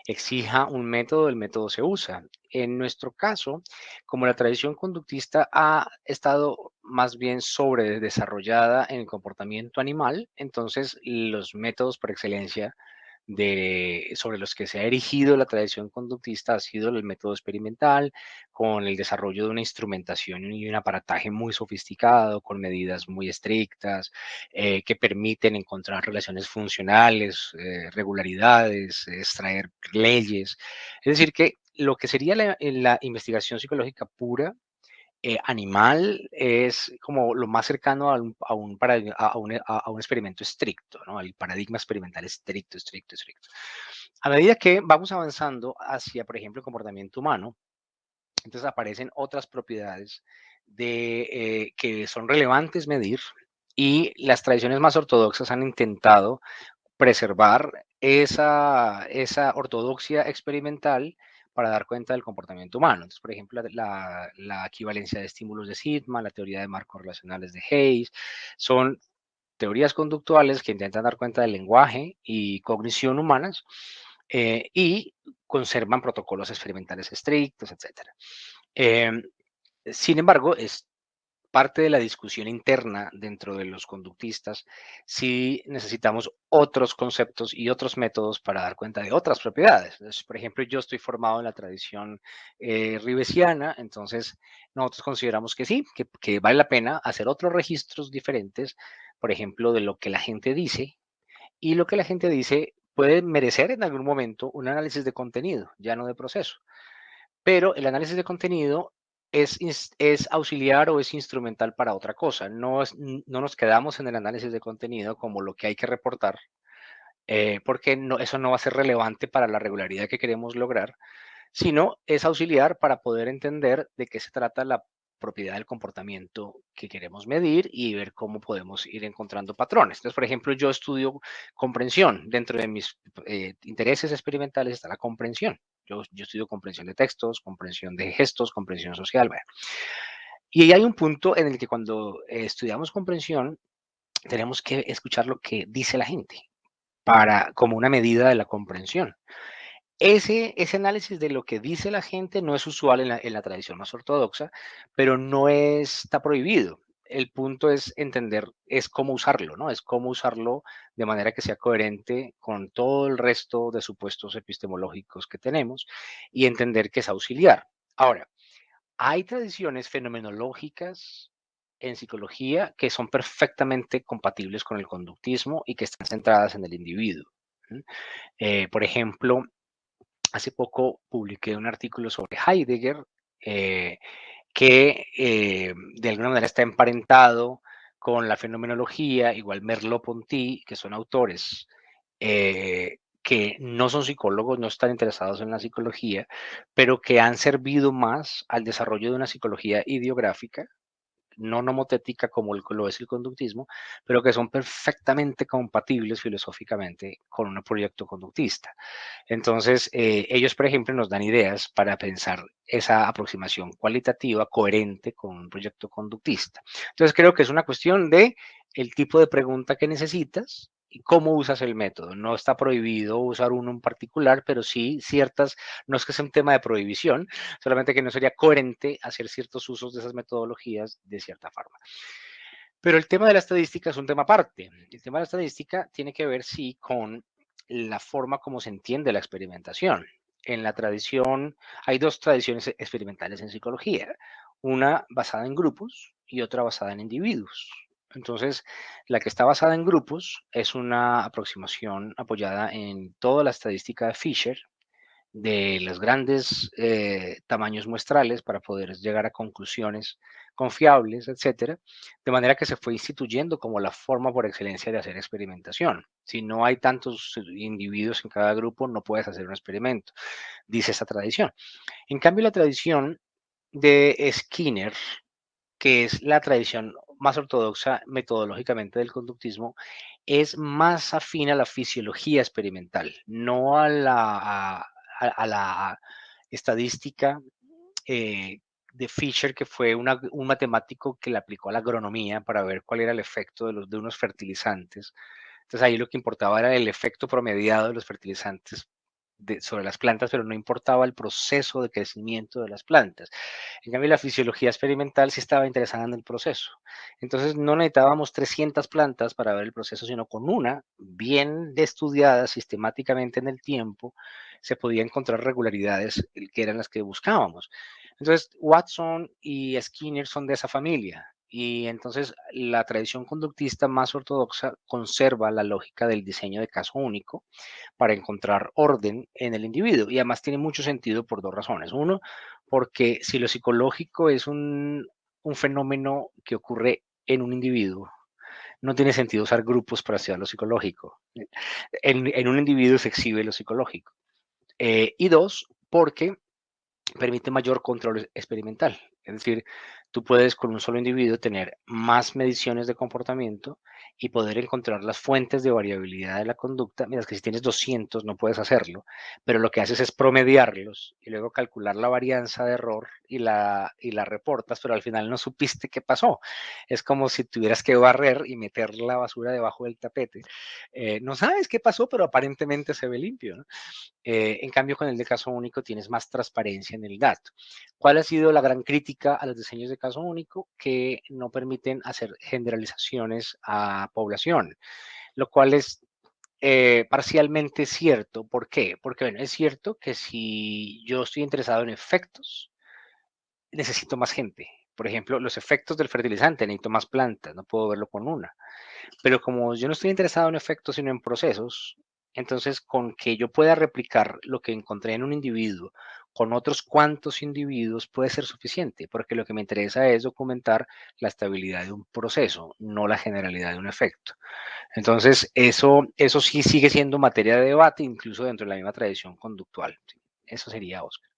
exija un método, el método se usa. En nuestro caso, como la tradición conductista ha estado más bien sobredesarrollada en el comportamiento animal, entonces los métodos por excelencia sobre los que se ha erigido la tradición conductista ha sido el método experimental, con el desarrollo de una instrumentación y un aparataje muy sofisticado, con medidas muy estrictas, que permiten encontrar relaciones funcionales, regularidades, extraer leyes. Es decir, que lo que sería la investigación psicológica pura animal es como lo más cercano a un experimento estricto, ¿no? Al paradigma experimental estricto, estricto, estricto. A medida que vamos avanzando hacia, por ejemplo, el comportamiento humano, entonces aparecen otras propiedades que son relevantes medir, y las tradiciones más ortodoxas han intentado preservar esa ortodoxia experimental para dar cuenta del comportamiento humano. Entonces, por ejemplo, la equivalencia de estímulos de Sigma, la teoría de marcos relacionales de Hayes, son teorías conductuales que intentan dar cuenta del lenguaje y cognición humanas y conservan protocolos experimentales estrictos, etc. Sin embargo, es parte de la discusión interna dentro de los conductistas si necesitamos otros conceptos y otros métodos para dar cuenta de otras propiedades. Entonces, por ejemplo, yo estoy formado en la tradición ribesiana, entonces nosotros consideramos que sí, que vale la pena hacer otros registros diferentes, por ejemplo, de lo que la gente dice, y lo que la gente dice puede merecer en algún momento un análisis de contenido, ya no de proceso. Pero el análisis de contenido es auxiliar o es instrumental para otra cosa. No nos quedamos en el análisis de contenido como lo que hay que reportar, porque no, eso no va a ser relevante para la regularidad que queremos lograr, sino es auxiliar para poder entender de qué se trata la propiedad del comportamiento que queremos medir y ver cómo podemos ir encontrando patrones. Entonces, por ejemplo, yo estudio comprensión. Dentro de mis intereses experimentales está la comprensión. Yo estudio comprensión de textos, comprensión de gestos, comprensión social. Bueno. Y ahí hay un punto en el que cuando estudiamos comprensión, tenemos que escuchar lo que dice la gente como una medida de la comprensión. Ese análisis de lo que dice la gente no es usual en la tradición más ortodoxa, pero no está prohibido. El punto es entender, es cómo usarlo, ¿no? Es cómo usarlo de manera que sea coherente con todo el resto de supuestos epistemológicos que tenemos y entender que es auxiliar. Ahora, hay tradiciones fenomenológicas en psicología que son perfectamente compatibles con el conductismo y que están centradas en el individuo. Por ejemplo, hace poco publiqué un artículo sobre Heidegger eh, que de alguna manera está emparentado con la fenomenología, igual Merleau-Ponty, que son autores que no son psicólogos, no están interesados en la psicología, pero que han servido más al desarrollo de una psicología ideográfica, no nomotética como lo es el conductismo, pero que son perfectamente compatibles filosóficamente con un proyecto conductista. Entonces, ellos, por ejemplo, nos dan ideas para pensar esa aproximación cualitativa coherente con un proyecto conductista. Entonces, creo que es una cuestión de el tipo de pregunta que necesitas y cómo usas el método. No está prohibido usar uno en particular, pero sí ciertas, no es que sea un tema de prohibición, solamente que no sería coherente hacer ciertos usos de esas metodologías de cierta forma. Pero el tema de la estadística es un tema aparte. El tema de la estadística tiene que ver, sí, con la forma como se entiende la experimentación. En la tradición, hay dos tradiciones experimentales en psicología, una basada en grupos y otra basada en individuos. Entonces, la que está basada en grupos es una aproximación apoyada en toda la estadística de Fisher, de los grandes tamaños muestrales para poder llegar a conclusiones confiables, etcétera, de manera que se fue instituyendo como la forma por excelencia de hacer experimentación. Si no hay tantos individuos en cada grupo, no puedes hacer un experimento, dice esa tradición. En cambio, la tradición de Skinner, que es la tradición más ortodoxa metodológicamente del conductismo, es más afín a la fisiología experimental, no a la estadística de Fisher, que fue un matemático que le aplicó a la agronomía para ver cuál era el efecto de unos fertilizantes. Entonces ahí lo que importaba era el efecto promediado de los fertilizantes sobre las plantas, pero no importaba el proceso de crecimiento de las plantas. En cambio, la fisiología experimental sí estaba interesada en el proceso. Entonces, no necesitábamos 300 plantas para ver el proceso, sino con una bien estudiada sistemáticamente en el tiempo, se podía encontrar regularidades que eran las que buscábamos. Entonces, Watson y Skinner son de esa familia. Y entonces la tradición conductista más ortodoxa conserva la lógica del diseño de caso único para encontrar orden en el individuo. Y además tiene mucho sentido por dos razones. Uno, porque si lo psicológico es un fenómeno que ocurre en un individuo, no tiene sentido usar grupos para estudiar lo psicológico. En un individuo se exhibe lo psicológico. Y dos, porque permite mayor control experimental. Es decir, tú puedes con un solo individuo tener más mediciones de comportamiento y poder encontrar las fuentes de variabilidad de la conducta, mientras que si tienes 200 no puedes hacerlo, pero lo que haces es promediarlos y luego calcular la varianza de error y la reportas, pero al final no supiste qué pasó. Es como si tuvieras que barrer y meter la basura debajo del tapete. No sabes qué pasó, pero aparentemente se ve limpio, ¿no? En cambio, con el de caso único tienes más transparencia en el dato. ¿Cuál ha sido la gran crítica a los diseños de caso único? Que no permiten hacer generalizaciones a población, lo cual es parcialmente cierto. ¿Por qué? Porque, bueno, es cierto que si yo estoy interesado en efectos, necesito más gente. Por ejemplo, los efectos del fertilizante, necesito más plantas, no puedo verlo con una. Pero como yo no estoy interesado en efectos, sino en procesos, entonces con que yo pueda replicar lo que encontré en un individuo con otros cuantos individuos puede ser suficiente, porque lo que me interesa es documentar la estabilidad de un proceso, no la generalidad de un efecto. Entonces, eso sí sigue siendo materia de debate, incluso dentro de la misma tradición conductual. Sí, eso sería, Oscar.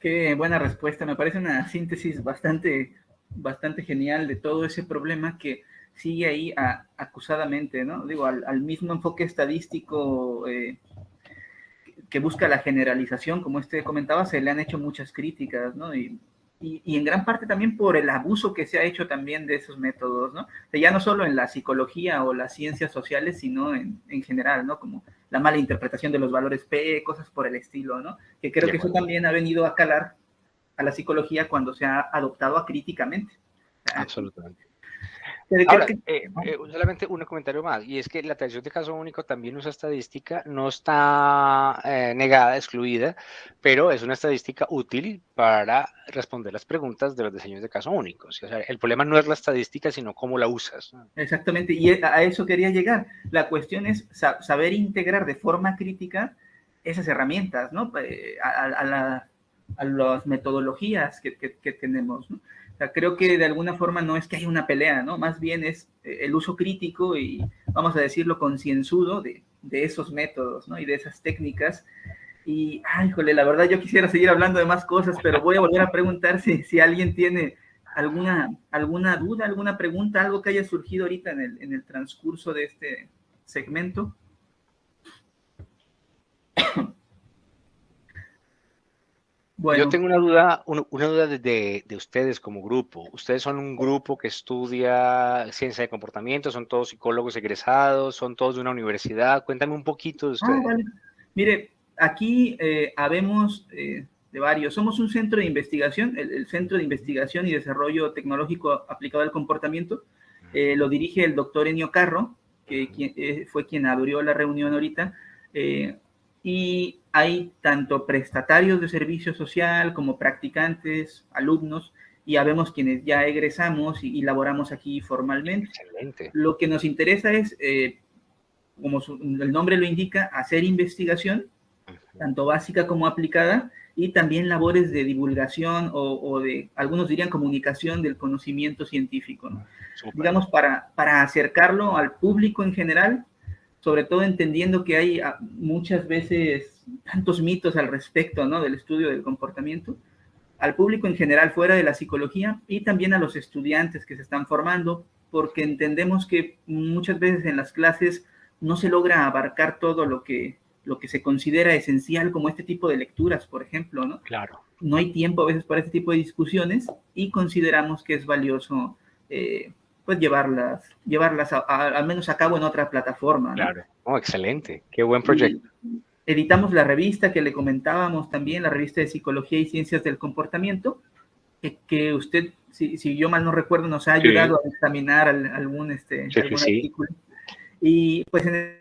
Qué buena respuesta. Me parece una síntesis bastante genial de todo ese problema que sigue ahí acusadamente, ¿no? Digo, al mismo enfoque estadístico que busca la generalización, como comentaba, se le han hecho muchas críticas, ¿no? Y en gran parte también por el abuso que se ha hecho también de esos métodos, ¿no? O sea, ya no solo en la psicología o las ciencias sociales, sino en general, ¿no? Como la mala interpretación de los valores P, cosas por el estilo, ¿no? Que creo que eso también ha venido a calar a la psicología cuando se ha adoptado acríticamente. Absolutamente. Pero Ahora, ¿no? solamente un comentario más, y es que la tradición de caso único también usa estadística, no está negada, excluida, pero es una estadística útil para responder las preguntas de los diseños de caso único. O sea, el problema no es la estadística, sino cómo la usas. Exactamente, y a eso quería llegar. La cuestión es saber integrar de forma crítica esas herramientas, ¿no? A las metodologías que tenemos, ¿no? O sea, creo que de alguna forma no es que haya una pelea, ¿no? Más bien es el uso crítico y, vamos a decirlo, concienzudo de esos métodos, ¿no? Y de esas técnicas. Y, ay, jole, la verdad yo quisiera seguir hablando de más cosas, pero voy a volver a preguntar si alguien tiene alguna duda, alguna pregunta, algo que haya surgido ahorita en el transcurso de este segmento. Yo Bueno, tengo una duda de ustedes como grupo. ¿Ustedes son un grupo que estudia ciencia de comportamiento? ¿Son todos psicólogos egresados? ¿Son todos de una universidad? Cuéntame un poquito de ustedes. vale. Mire, aquí habemos de varios. Somos un centro de investigación, el Centro de Investigación y Desarrollo Tecnológico Aplicado al Comportamiento. Lo dirige el doctor Enio Carro, que fue quien abrió la reunión ahorita. Y hay tanto prestatarios de servicio social como practicantes, alumnos, y habemos quienes ya egresamos y laboramos aquí formalmente. Excelente. Lo que nos interesa es como el nombre lo indica, hacer investigación, tanto básica como aplicada, y también labores de divulgación o de, algunos dirían, comunicación del conocimiento científico, ¿no? Digamos, para acercarlo al público en general, sobre todo entendiendo que hay muchas veces tantos mitos al respecto, ¿no? Del estudio del comportamiento, al público en general fuera de la psicología y también a los estudiantes que se están formando, porque entendemos que muchas veces en las clases no se logra abarcar todo lo que se considera esencial, como este tipo de lecturas, por ejemplo, ¿no? Claro. No hay tiempo a veces para este tipo de discusiones y consideramos que es valioso pues llevarlas al menos a cabo en otra plataforma, ¿no? Claro. Oh, excelente. Qué buen Y proyecto. editamos la revista que le comentábamos también, la revista de Psicología y Ciencias del Comportamiento, que usted, si yo mal no recuerdo, nos ha ayudado a examinar algún Sí. artículo. Y pues en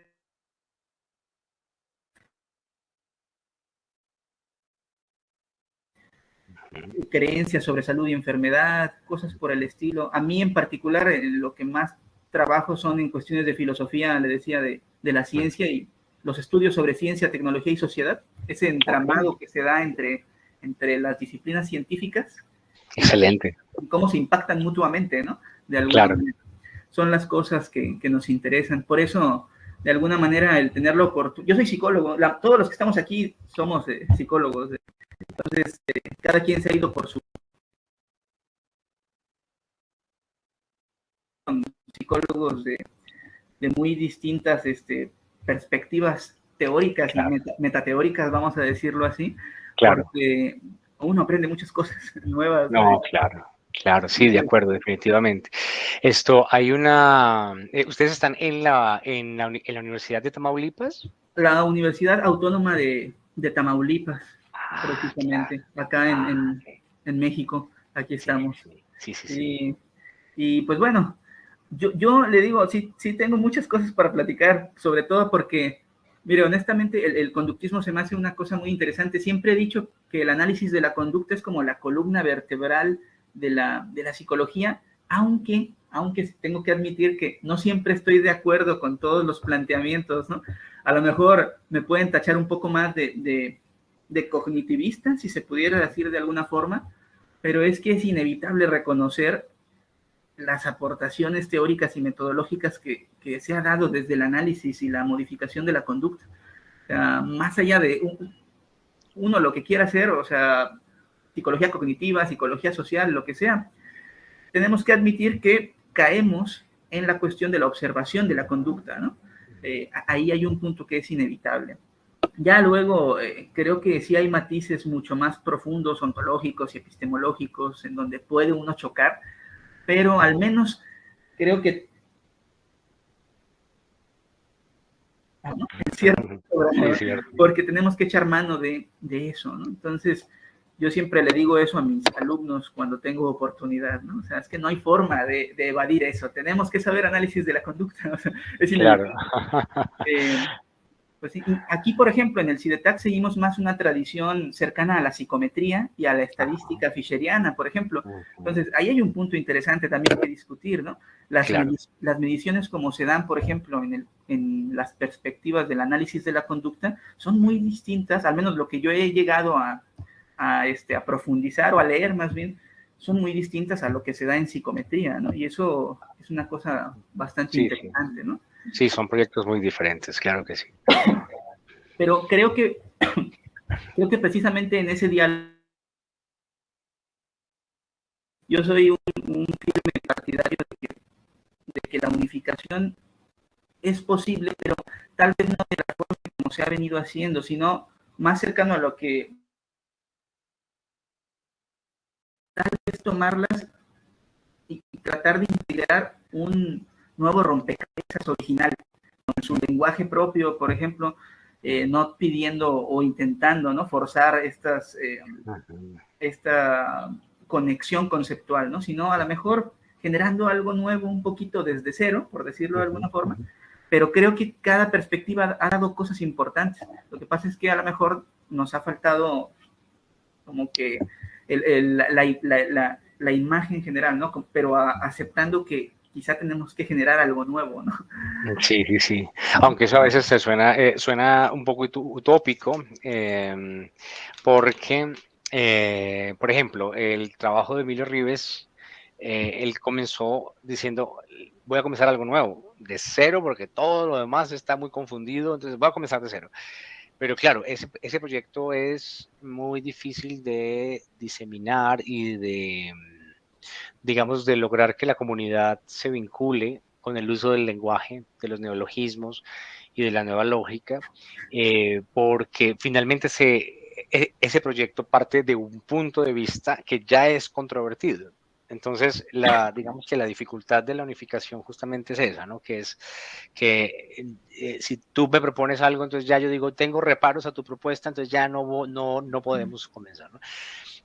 creencias sobre salud y enfermedad, cosas por el estilo. A mí en particular, lo que más trabajo son en cuestiones de filosofía, le decía, de la ciencia y los estudios sobre ciencia, tecnología y sociedad, ese entramado que se da entre las disciplinas científicas Excelente. y cómo se impactan mutuamente, ¿no? De alguna Claro. manera. Son las cosas que nos interesan. Por eso, de alguna manera, el tenerlo oportuno. Yo soy psicólogo, todos los que estamos aquí somos psicólogos. Entonces, cada quien se ha ido por su psicólogos de muy distintas perspectivas teóricas y metateóricas, vamos a decirlo así, porque uno aprende muchas cosas nuevas. No, claro, sí, de acuerdo, definitivamente. Hay una... ¿Ustedes están en la Universidad de Tamaulipas? La Universidad Autónoma de Tamaulipas, precisamente, acá en México, aquí estamos. Sí. Y pues bueno, yo le digo, sí tengo muchas cosas para platicar, sobre todo porque, mire, honestamente, el conductismo se me hace una cosa muy interesante. Siempre he dicho que el análisis de la conducta es como la columna vertebral de la psicología, aunque tengo que admitir que no siempre estoy de acuerdo con todos los planteamientos, ¿no? A lo mejor me pueden tachar un poco más de cognitivista, si se pudiera decir de alguna forma, pero es que es inevitable reconocer las aportaciones teóricas y metodológicas que se ha dado desde el análisis y la modificación de la conducta. O sea, más allá de uno lo que quiera hacer, o sea, psicología cognitiva, psicología social, lo que sea, tenemos que admitir que caemos en la cuestión de la observación de la conducta, ¿no? Ahí hay un punto que es inevitable. Ya luego, creo que sí hay matices mucho más profundos, ontológicos y epistemológicos, en donde puede uno chocar, pero al menos creo que ¿no? Es cierto, porque tenemos que echar mano de eso, ¿no? Entonces, yo siempre le digo eso a mis alumnos cuando tengo oportunidad, ¿no? O sea, es que no hay forma de evadir eso, tenemos que saber análisis de la conducta, o sea, es inevitable. Pues sí, aquí, por ejemplo, en el CIDETAC seguimos más una tradición cercana a la psicometría y a la estadística fischeriana, por ejemplo. Entonces, ahí hay un punto interesante también que discutir, ¿no? Las mediciones como se dan, por ejemplo, en las perspectivas del análisis de la conducta, son muy distintas, al menos lo que yo he llegado a profundizar o a leer más bien, son muy distintas a lo que se da en psicometría, ¿no? Y eso es una cosa bastante interesante, ¿no? Sí, son proyectos muy diferentes, claro que sí. Pero creo que precisamente en ese diálogo yo soy un firme partidario de que la unificación es posible, pero tal vez no de la forma como se ha venido haciendo, sino más cercano a lo que tal vez tomarlas y tratar de integrar un nuevo rompecabezas original con su lenguaje propio, por ejemplo, no pidiendo o intentando, ¿no?, forzar esta conexión conceptual, ¿no?, sino a lo mejor generando algo nuevo un poquito desde cero, por decirlo de alguna forma, pero creo que cada perspectiva ha dado cosas importantes. Lo que pasa es que a lo mejor nos ha faltado como que la imagen general, ¿no?, pero aceptando que quizá tenemos que generar algo nuevo, ¿no? Sí. Aunque eso a veces se suena un poco utópico, porque, por ejemplo, el trabajo de Emilio Rives, él comenzó diciendo, voy a comenzar algo nuevo, de cero, porque todo lo demás está muy confundido, entonces voy a comenzar de cero. Pero claro, ese proyecto es muy difícil de diseminar y digamos, de lograr que la comunidad se vincule con el uso del lenguaje, de los neologismos y de la nueva lógica, porque finalmente ese proyecto parte de un punto de vista que ya es controvertido. Entonces, digamos que la dificultad de la unificación justamente es esa, ¿no? Que es que si tú me propones algo, entonces ya yo digo, tengo reparos a tu propuesta, entonces ya no podemos comenzar, ¿no?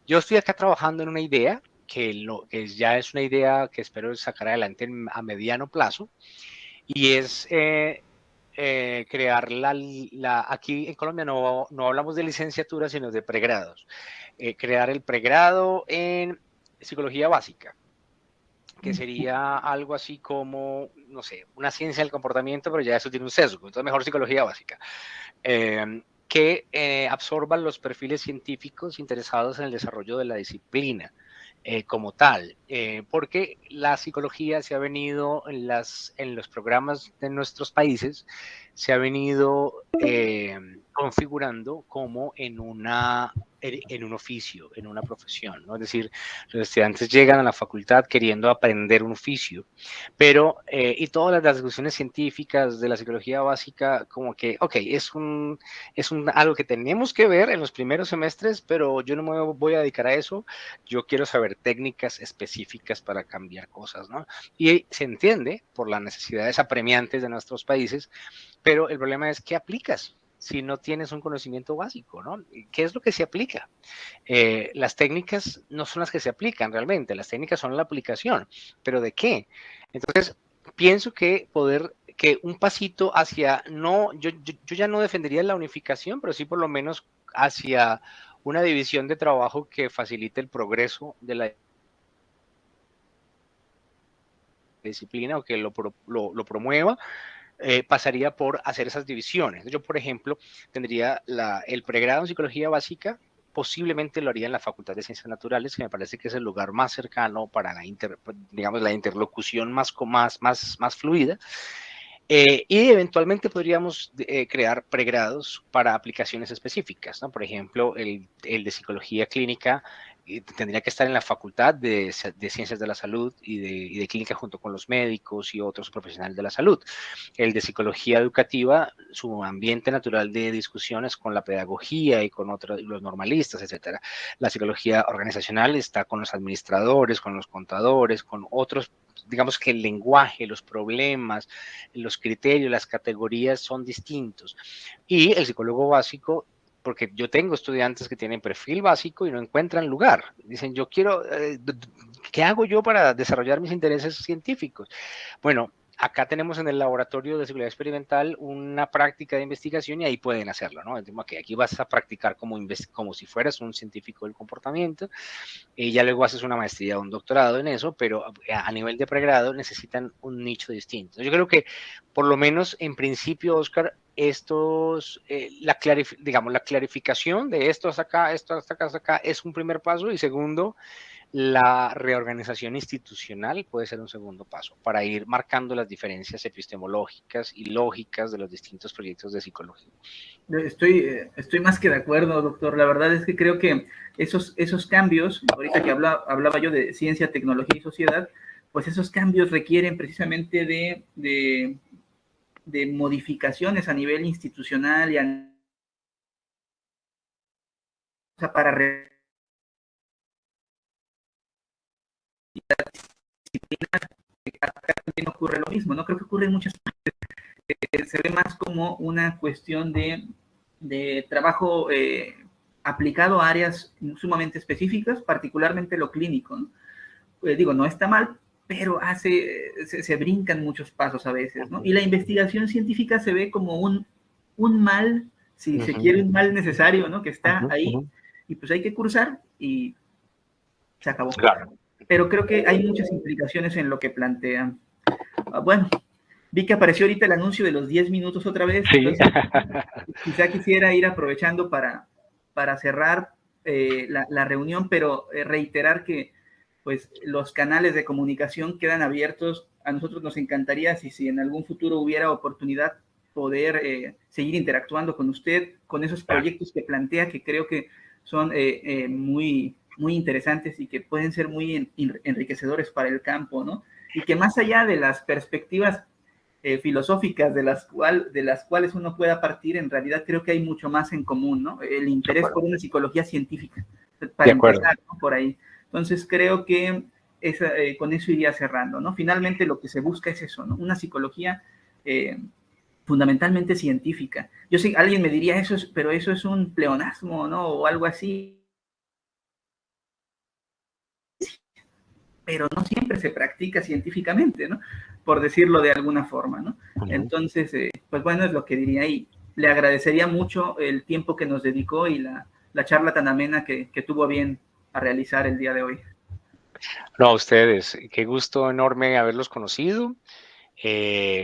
Yo estoy acá trabajando en una idea que ya es una idea que espero sacar adelante a mediano plazo, y es crear aquí en Colombia no hablamos de licenciatura, sino de pregrados. Crear el pregrado en psicología básica, que sería algo así como, no sé, una ciencia del comportamiento, pero ya eso tiene un sesgo, entonces mejor psicología básica. Que absorban los perfiles científicos interesados en el desarrollo de la disciplina como tal, porque la psicología se ha venido en los programas de nuestros países, se ha venido configurando como en un oficio, en una profesión, ¿no? Es decir, los estudiantes llegan a la facultad queriendo aprender un oficio, pero, y todas las discusiones científicas de la psicología básica, como que, ok, algo que tenemos que ver en los primeros semestres, pero yo no me voy a dedicar a eso, yo quiero saber técnicas específicas para cambiar cosas, ¿no? Y se entiende por las necesidades apremiantes de nuestros países, pero el problema es, ¿qué aplicas si no tienes un conocimiento básico, ¿no? ¿Qué es lo que se aplica? Las técnicas no son las que se aplican realmente, las técnicas son la aplicación, pero ¿de qué? Entonces, pienso que un pasito hacia, no, yo ya no defendería la unificación, pero sí por lo menos hacia una división de trabajo que facilite el progreso de la disciplina o que lo promueva, pasaría por hacer esas divisiones. Yo, por ejemplo, tendría el pregrado en psicología básica, posiblemente lo haría en la Facultad de Ciencias Naturales, que me parece que es el lugar más cercano para digamos, la interlocución más fluida. Y eventualmente podríamos crear pregrados para aplicaciones específicas, ¿no? Por ejemplo, el de psicología clínica tendría que estar en la Facultad de Ciencias de la Salud y de Clínica junto con los médicos y otros profesionales de la salud. El de psicología educativa, su ambiente natural de discusiones con la pedagogía y con los normalistas, etcétera. La psicología organizacional está con los administradores, con los contadores, con otros, digamos que el lenguaje, los problemas, los criterios, las categorías son distintos. Y el psicólogo básico, porque yo tengo estudiantes que tienen perfil básico y no encuentran lugar. Dicen, yo quiero, ¿qué hago yo para desarrollar mis intereses científicos? Bueno, acá tenemos en el laboratorio de seguridad experimental una práctica de investigación y ahí pueden hacerlo, ¿no? Que aquí vas a practicar como si fueras un científico del comportamiento y ya luego haces una maestría o un doctorado en eso, pero a nivel de pregrado necesitan un nicho distinto. Yo creo que por lo menos en principio, Oscar, digamos, la clarificación de esto hasta acá, hasta acá, es un primer paso y segundo, la reorganización institucional puede ser un segundo paso para ir marcando las diferencias epistemológicas y lógicas de los distintos proyectos de psicología. Estoy más que de acuerdo, doctor. La verdad es que creo que esos cambios, ahorita que hablaba yo de ciencia, tecnología y sociedad, pues esos cambios requieren precisamente de modificaciones a nivel institucional y para acá también ocurre lo mismo, ¿no? Creo que ocurre en muchas partes. Se ve más como una cuestión de trabajo aplicado a áreas sumamente específicas, particularmente lo clínico, ¿no? Digo, no está mal, pero se brincan muchos pasos a veces, ¿no? Y la investigación científica se ve como un mal, si se quiere, un mal necesario, ¿no? Que está ahí y pues hay que cursar y se acabó. Claro. Pero creo que hay muchas implicaciones en lo que plantean. Bueno, vi que apareció ahorita el anuncio de los 10 minutos otra vez, Sí. entonces quizá quisiera ir aprovechando para cerrar la reunión, pero reiterar que pues los canales de comunicación quedan abiertos. A nosotros nos encantaría, si en algún futuro hubiera oportunidad, poder seguir interactuando con usted, con esos proyectos que plantea, que creo que son muy interesantes y que pueden ser muy enriquecedores para el campo, ¿no? Y que más allá de las perspectivas filosóficas de las cuales uno pueda partir, en realidad creo que hay mucho más en común, ¿no? El interés por una psicología científica, para empezar, ¿no? Por ahí. Entonces creo que con eso iría cerrando, ¿no? Finalmente lo que se busca es eso, ¿no? Una psicología fundamentalmente científica. Yo sé, alguien me diría, pero eso es un pleonasmo, ¿no? O algo así. Pero no siempre se practica científicamente, ¿no? Por decirlo de alguna forma, ¿no? Entonces, pues bueno, es lo que diría y le agradecería mucho el tiempo que nos dedicó y la charla tan amena que tuvo bien a realizar el día de hoy. No, a ustedes, qué gusto enorme haberlos conocido.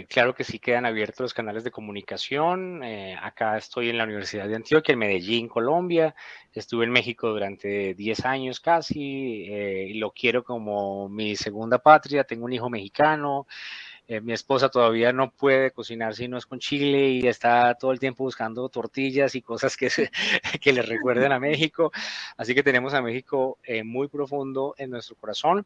Claro que sí quedan abiertos los canales de comunicación. Acá estoy en la Universidad de Antioquia, en Medellín, Colombia. Estuve en México durante 10 años casi y lo quiero como mi segunda patria. Tengo un hijo mexicano. Mi esposa todavía no puede cocinar si no es con chile y está todo el tiempo buscando tortillas y cosas que le recuerden a México. Así que tenemos a México muy profundo en nuestro corazón.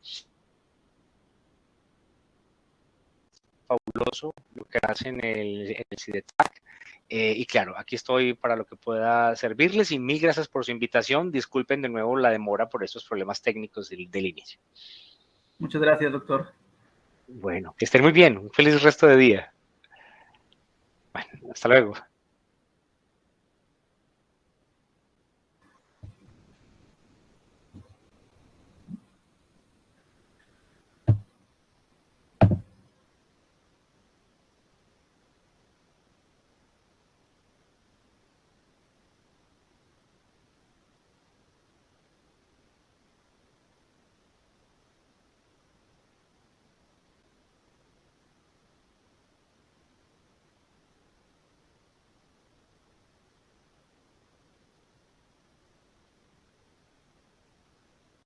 Fabuloso lo que hacen el CIDETAC. Y claro, aquí estoy para lo que pueda servirles y mil gracias por su invitación. Disculpen de nuevo la demora por estos problemas técnicos del inicio. Muchas gracias, doctor. Bueno, que estén muy bien. Un feliz resto de día. Bueno, hasta luego.